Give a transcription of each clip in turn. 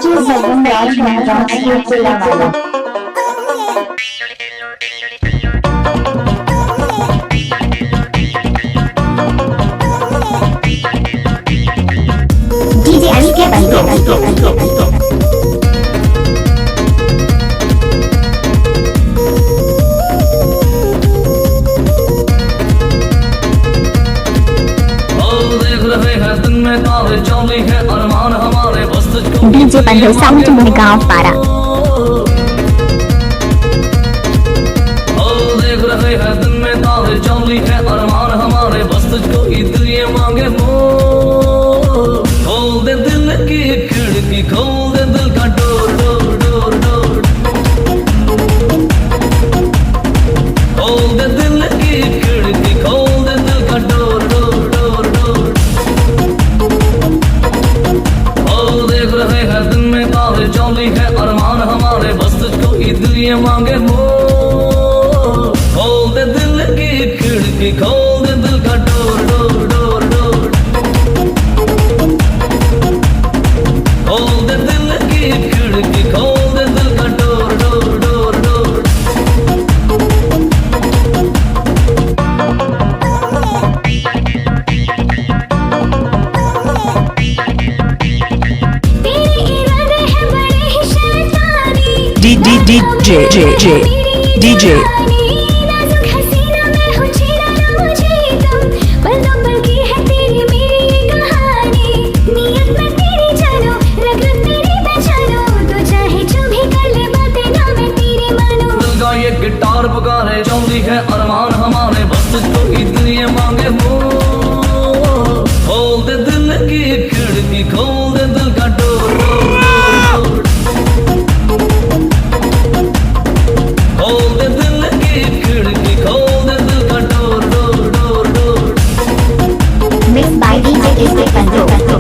DJ Jagan राज महाराज वाला DJ SK बंदो DJ बंदो साउंड मुनगांव पारा देख रहे हैं दिन में तारे चौली है अरमान हमारे बस तुझको इधर ये मांगे खोल दे दिल की खिड़की खोल दे दिल का डोर डोर डोर डोर खोल दे दिल की खिड़की खोल दे दिल का डोर डोर डोर डोर देख रहे हैं दिन में तारे चौली है अरमान हमारे बस तुझको इधर ये मांगे खोल दे दिल की खिड़की खोल दे दिल का डोर डोर डोर डोर खोल दे दिल की खिड़की खोल दे दिल का door door door door DJ guitar पुकारे चौंधी है अरमान हमारे बस तुझको इतनी मांगे खोल दे दिल की खिड़की खोल दे दिल का डोर खोल दे दिल की खिड़की खोल दे दिल का door door door door mix by DJ SK बंदो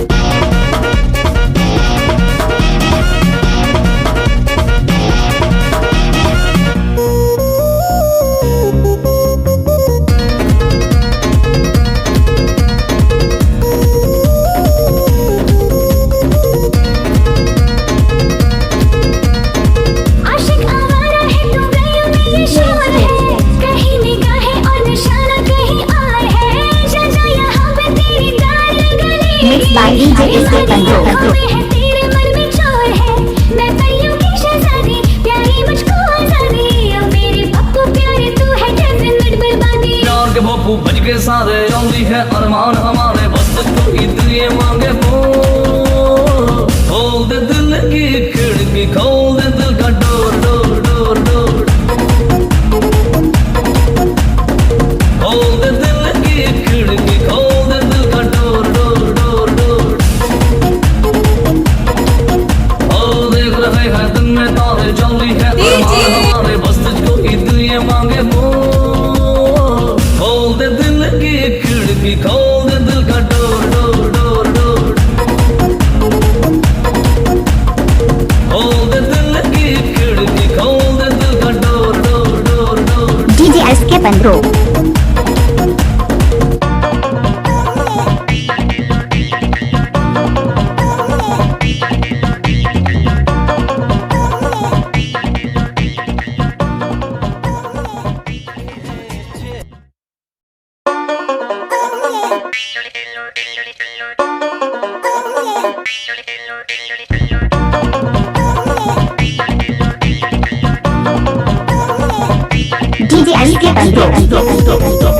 मिक्स बाय डीजे एसके बंदो बप्पू बज के सारे चौंधी है अरमान हमारे बस तुझको इतनी मांगे खोल दे दिल की खिड़की खोल दे दिल का डोर डोर डोर डोर खोल दे दिल की खिड़की खोल दे दिल का डोर डोर डोर डोर देख रहे हैं दिन में तारे चौंधी है अरमान हमारे बस तुझको इतनी मांगे खोल दे दिल की खिड़की खोल दे दिल का डोर डोर डोर डोर खोल दे दिल की खिड़की खोल दे दिल का door door door door DJ SK बंदो डीजे एसके बंदो